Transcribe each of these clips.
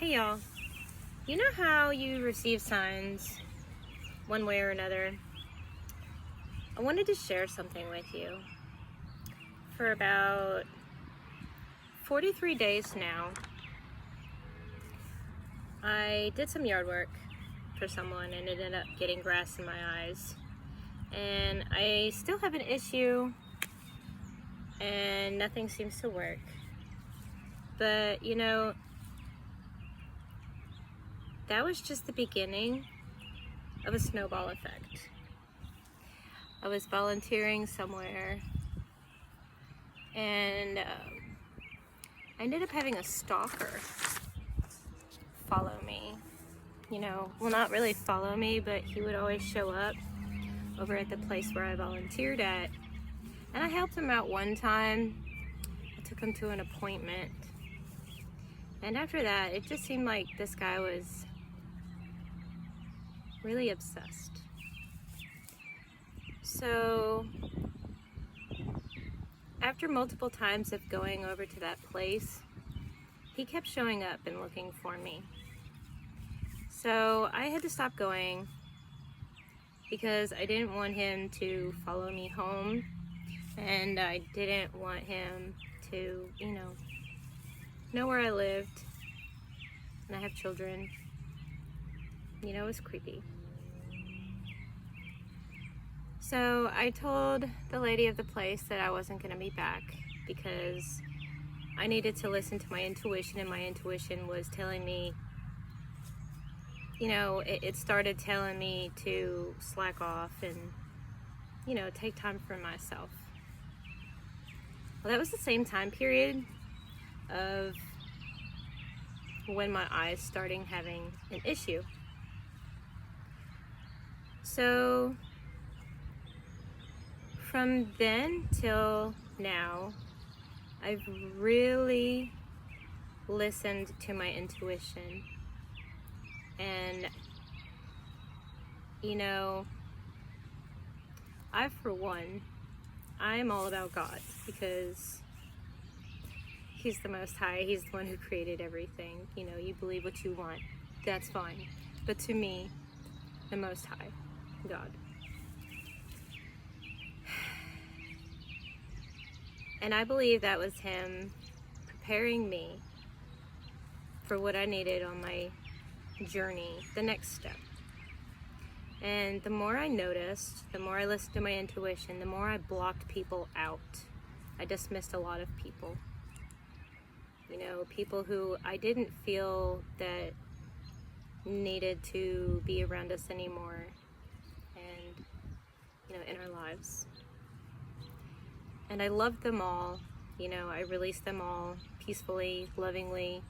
Hey y'all, you know how you receive signs one way or another? I wanted to share something with you. For about 43 days now, I did some yard work for someone and it ended up getting grass in my eyes. And I still have an issue and nothing seems to work. But that was just the beginning of a snowball effect. I was volunteering somewhere and I ended up having a stalker follow me. Well, not really follow me, but he would always show up over at the place where I volunteered at. And I helped him out one time. I took him to an appointment. And after that, it just seemed like this guy was really obsessed. So after multiple times of going over to that place, he kept showing up and looking for me. So I had to stop going because I didn't want him to follow me home, and I didn't want him to, know where I lived, and I have children. It was creepy. So I told the lady of the place that I wasn't going to be back because I needed to listen to my intuition, and my intuition was telling me, it started telling me to slack off and, take time for myself. Well, that was the same time period of when my eyes started having an issue. So from then till now, I've really listened to my intuition. And, I'm all about God because He's the Most High. He's the one who created everything. You believe what you want, that's fine. But to me, the Most High, God. And I believe that was Him preparing me for what I needed on my journey, the next step. And the more I noticed, the more I listened to my intuition, the more I blocked people out. I dismissed a lot of people. People who I didn't feel that needed to be around us anymore and, in our lives. And I loved them all. I released them all peacefully, lovingly.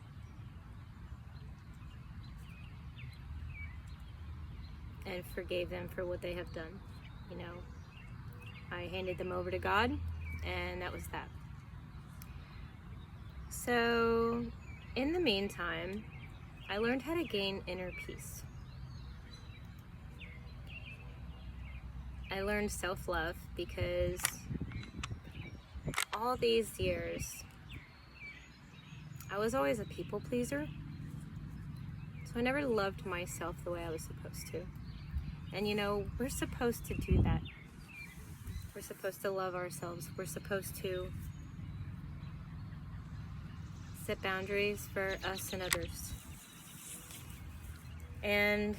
And forgave them for what they have done. I handed them over to God, and that was that. So, in the meantime, I learned how to gain inner peace. I learned self-love because all these years, I was always a people pleaser. So I never loved myself the way I was supposed to. And we're supposed to do that. We're supposed to love ourselves. We're supposed to set boundaries for us and others. And,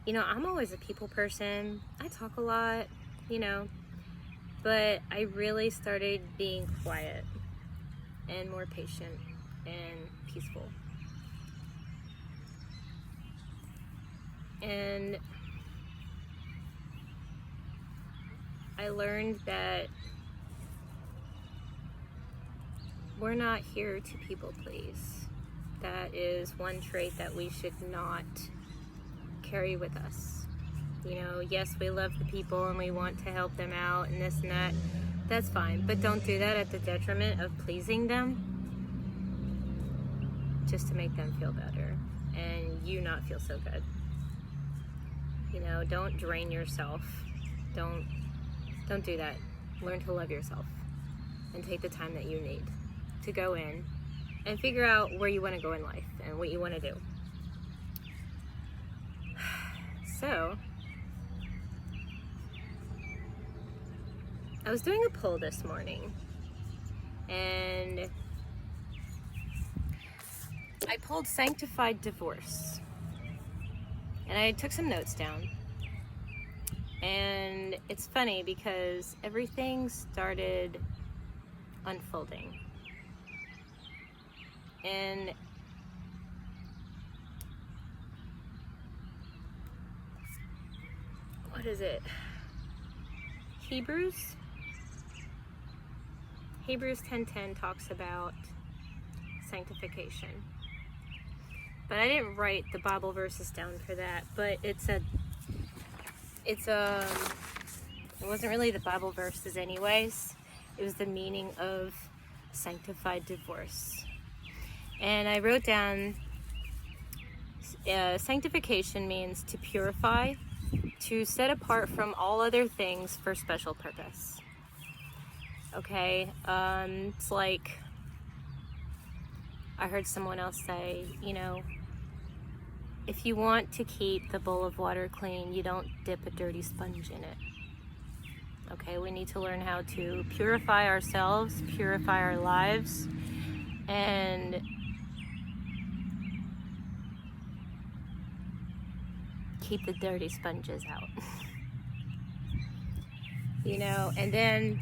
I'm always a people person. I talk a lot, but I really started being quiet and more patient and peaceful. And I learned that we're not here to people please. That is one trait that we should not carry with us. Yes, we love the people and we want to help them out and this and that. That's fine, but don't do that at the detriment of pleasing them just to make them feel better and you not feel so good. Don't drain yourself. Don't do that. Learn to love yourself and take the time that you need to go in and figure out where you want to go in life and what you want to do. So, I was doing a poll this morning, and I pulled sanctified divorce, and I took some notes down. And it's funny because everything started unfolding. And what is it? Hebrews 10:10 talks about sanctification. But I didn't write the Bible verses down for that, but it wasn't really the Bible verses anyways. It was the meaning of sanctified divorce. And I wrote down sanctification means to purify, to set apart from all other things for special purpose. Okay, it's like I heard someone else say, if you want to keep the bowl of water clean, you don't dip a dirty sponge in it. Okay, we need to learn how to purify ourselves, purify our lives, and keep the dirty sponges out. And then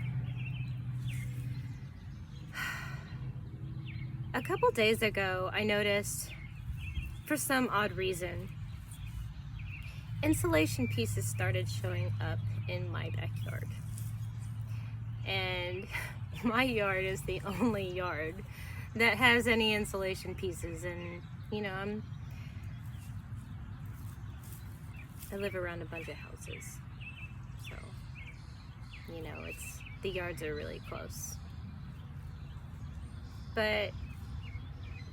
a couple days ago, I noticed, for some odd reason, insulation pieces started showing up in my backyard. And my yard is the only yard that has any insulation pieces, and I live around a bunch of houses, so the yards are really close. But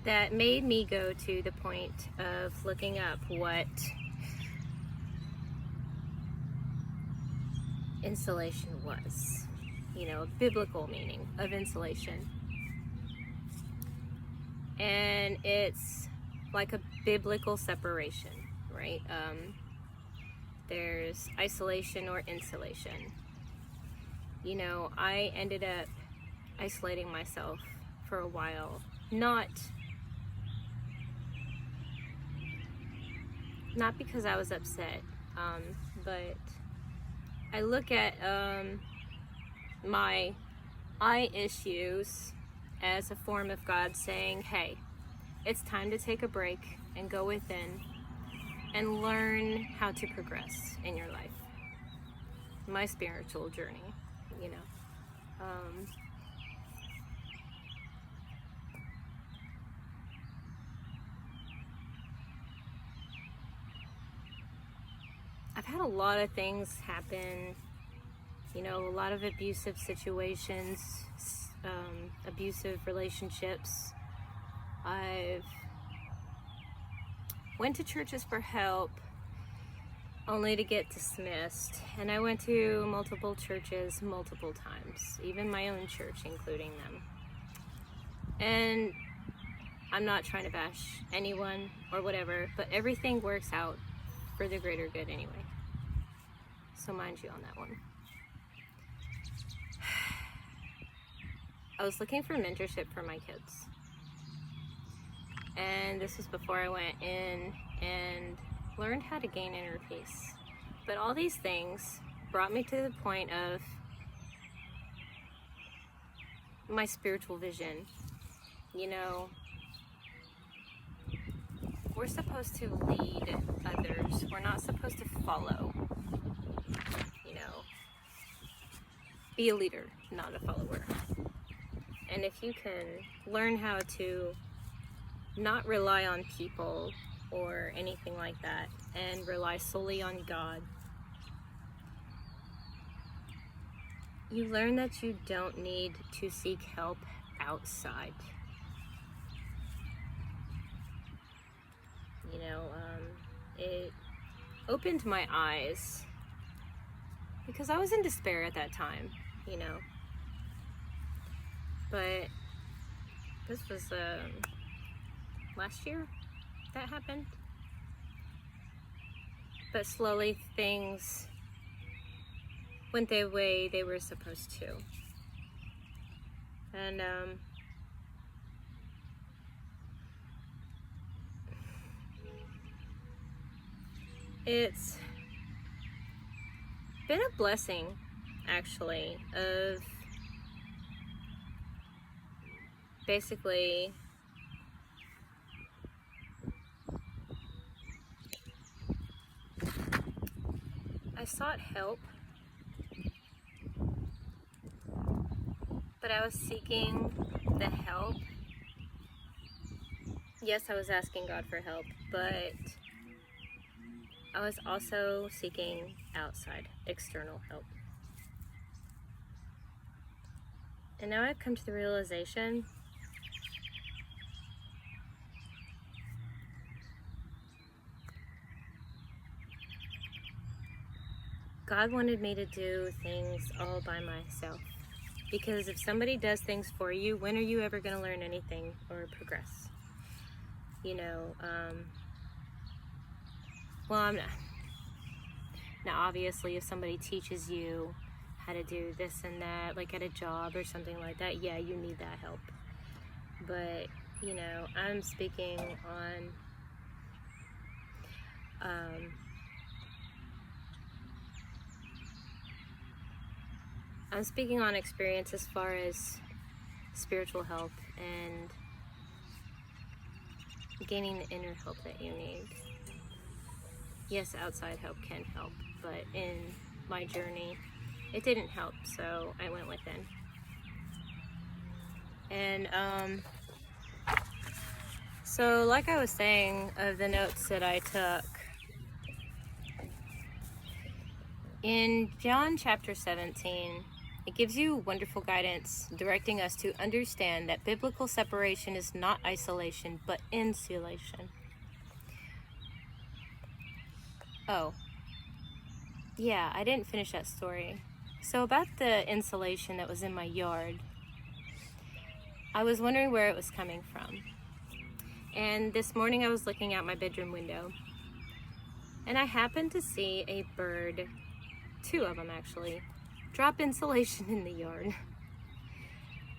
that made me go to the point of looking up what insulation was, biblical meaning of insulation. And it's like a biblical separation, right? There's isolation or insulation. I ended up isolating myself for a while, not because I was upset, but I look at my eye issues as a form of God saying, hey, it's time to take a break and go within and learn how to progress in your life. My spiritual journey, I've had a lot of things happen, a lot of abusive situations, abusive relationships. I've went to churches for help only to get dismissed, and I went to multiple churches multiple times, even my own church including them. And I'm not trying to bash anyone or whatever, but everything works out for the greater good anyway. So mind you on that one. I was looking for mentorship for my kids. And this was before I went in and learned how to gain inner peace. But all these things brought me to the point of my spiritual vision. We're supposed to lead others. We're not supposed to follow. Be a leader, not a follower. And if you can learn how to not rely on people or anything like that and rely solely on God, you learn that you don't need to seek help outside. It opened my eyes because I was in despair at that time, but This was last year that happened. But slowly things went the way they were supposed to. And it's been a blessing, actually, of basically I sought help, but I was seeking the help. Yes, I was asking God for help, but I was also seeking outside, external help. And now I've come to the realization God wanted me to do things all by myself. Because if somebody does things for you, when are you ever going to learn anything or progress? You know, well, I'm not. Now, obviously, if somebody teaches you how to do this and that, like at a job or something like that, yeah, you need that help. But, you know, I'm speaking on experience as far as spiritual help and gaining the inner help that you need. Yes, outside help can help, but in my journey, it didn't help, so I went within. And so like I was saying, of the notes that I took, in John chapter 17, it gives you wonderful guidance directing us to understand that biblical separation is not isolation, but insulation. Oh, yeah, I didn't finish that story. So about the insulation that was in my yard, I was wondering where it was coming from. And this morning I was looking out my bedroom window, and I happened to see a bird, 2 of them actually, drop insulation in the yard.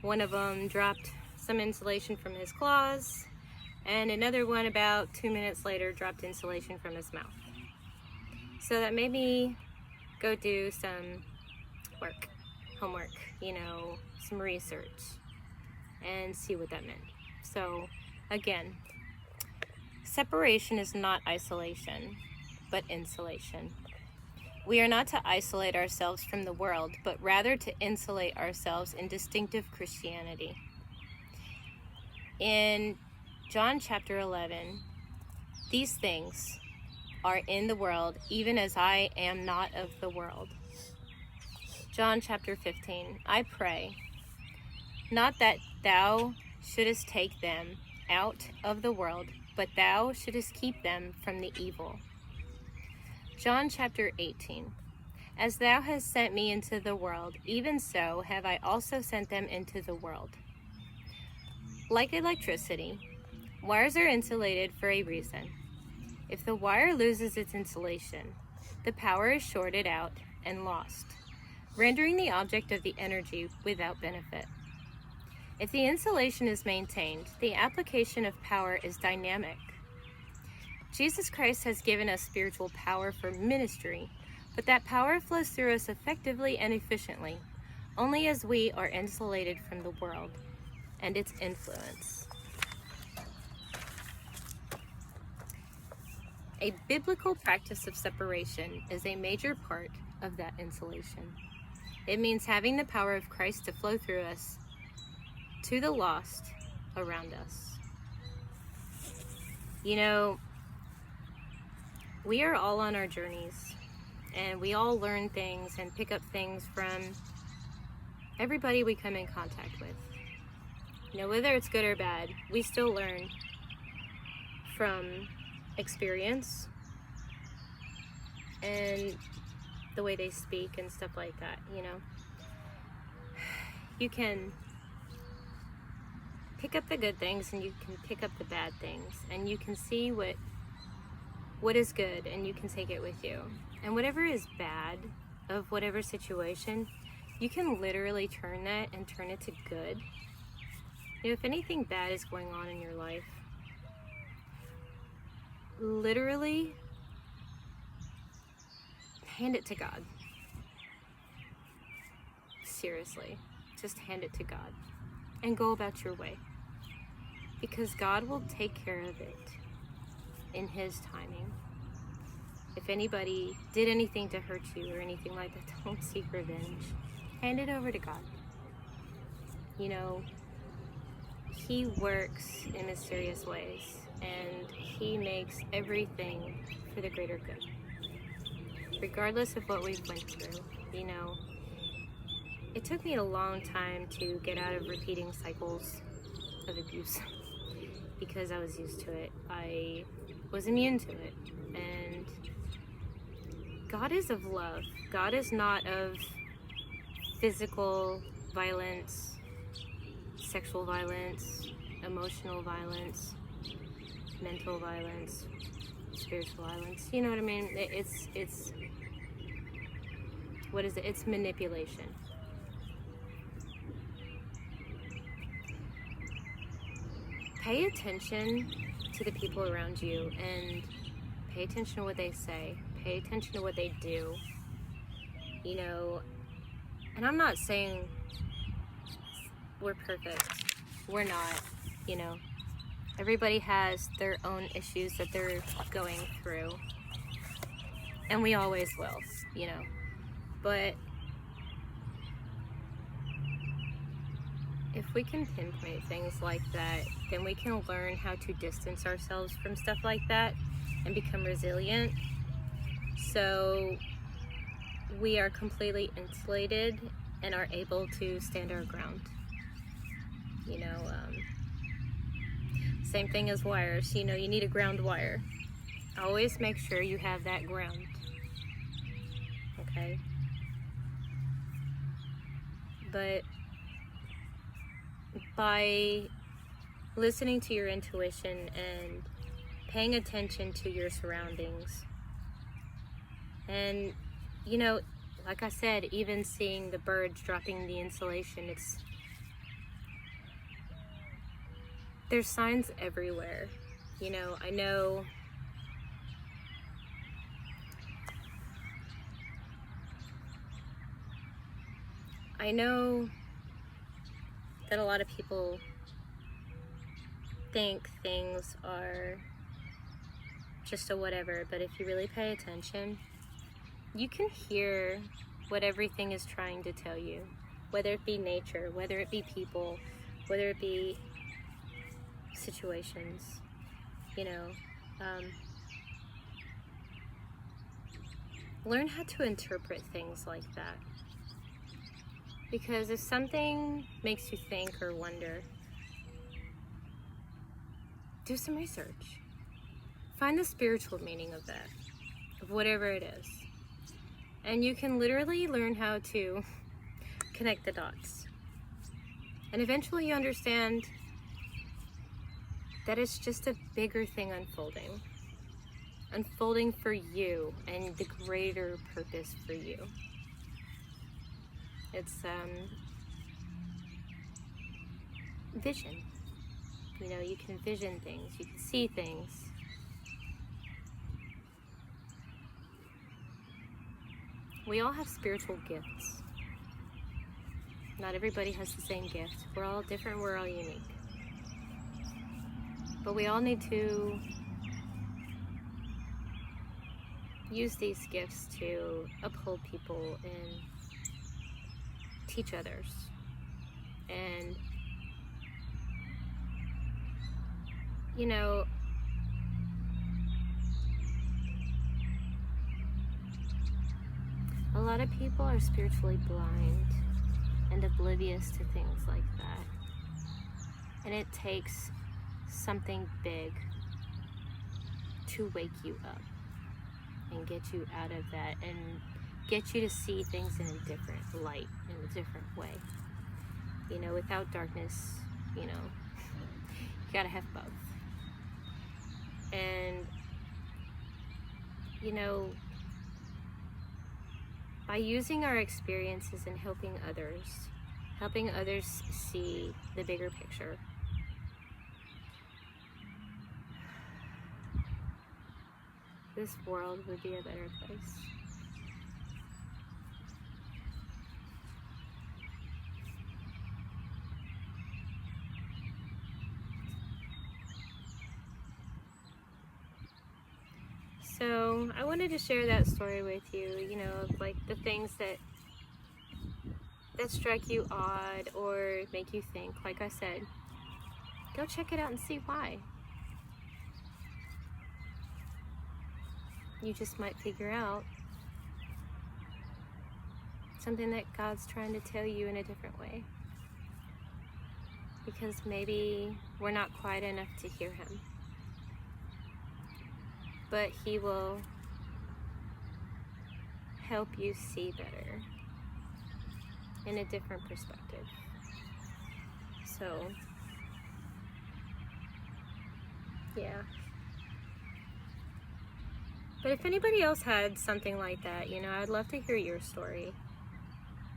One of them dropped some insulation from his claws, and another one about 2 minutes later dropped insulation from his mouth. So that made me go do some homework, you know, some research, and see what that meant. So again, separation is not isolation, but insulation. We are not to isolate ourselves from the world, but rather to insulate ourselves in distinctive Christianity. In John chapter 11, these things are in the world, even as I am not of the world. John chapter 15, I pray, not that thou shouldest take them out of the world, but thou shouldest keep them from the evil. John chapter 18, as thou hast sent me into the world, even so have I also sent them into the world. Like electricity, wires are insulated for a reason. If the wire loses its insulation, the power is shorted out and lost, rendering the object of the energy without benefit. If the insulation is maintained, the application of power is dynamic. Jesus Christ has given us spiritual power for ministry, but that power flows through us effectively and efficiently, only as we are insulated from the world and its influence. A biblical practice of separation is a major part of that insulation. It means having the power of Christ to flow through us to the lost around us. You know, we are all on our journeys, and we all learn things and pick up things from everybody we come in contact with. You know, whether it's good or bad, we still learn from experience and the way they speak and stuff like that, you know. You can pick up the good things and you can pick up the bad things, and you can see what is good, and you can take it with you. And whatever is bad of whatever situation, you can literally turn that and turn it to good. You know, if anything bad is going on in your life, literally hand it to God. Seriously, just hand it to God and go about your way, because God will take care of it in His timing. If anybody did anything to hurt you or anything like that, don't seek revenge. Hand it over to God. You know, He works in mysterious ways, and He makes everything for the greater good. Regardless of what we've went through, you know, it took me a long time to get out of repeating cycles of abuse because I was used to it. I was immune to it. And God is of love. God is not of physical violence, sexual violence, emotional violence, mental violence, spiritual violence. You know what I mean? It's what is it? It's manipulation. Pay attention to the people around you, and pay attention to what they say. Pay attention to what they do. You know, and I'm not saying we're perfect. We're not, you know. Everybody has their own issues that they're going through. And we always will, you know. But if we can pinpoint things like that, then we can learn how to distance ourselves from stuff like that and become resilient. So we are completely insulated and are able to stand our ground. You know, same thing as wires. You know, you need a ground wire. Always make sure you have that ground. Okay? But by listening to your intuition and paying attention to your surroundings, and, you know, like I said, even seeing the birds dropping the insulation, there's signs everywhere. You know, I know that a lot of people think things are just a whatever, but if you really pay attention, you can hear what everything is trying to tell you, whether it be nature, whether it be people, whether it be situations, you know. Learn how to interpret things like that. Because if something makes you think or wonder, do some research. Find the spiritual meaning of that, of whatever it is. And you can literally learn how to connect the dots. And eventually you understand that it's just a bigger thing unfolding for you and the greater purpose for you. It's vision. You know, you can vision things, you can see things. We all have spiritual gifts. Not everybody has the same gift. We're all different, we're all unique. But we all need to use these gifts to uphold people and teach others. And, you know, a lot of people are spiritually blind and oblivious to things like that. And it takes something big to wake you up and get you out of that and get you to see things in a different light, in a different way. You know, without darkness, you know, gotta have both. And, you know, by using our experiences and helping others see the bigger picture, this world would be a better place. So I wanted to share that story with you, you know, of like the things that strike you odd or make you think. Like I said, go check it out and see why. You just might figure out something that God's trying to tell you in a different way. Because maybe we're not quiet enough to hear Him. But He will help you see better in a different perspective. So, yeah. But if anybody else had something like that, you know, I'd love to hear your story.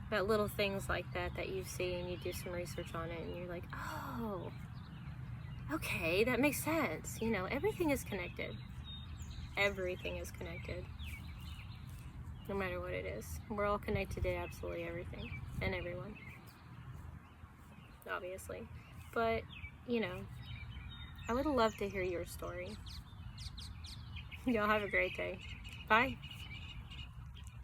About little things like that you see and you do some research on it and you're like, oh, okay, that makes sense. You know, everything is connected. Everything is connected. No matter what it is. We're all connected to absolutely everything and everyone. Obviously. But, you know, I would love to hear your story. Y'all have a great day. Bye.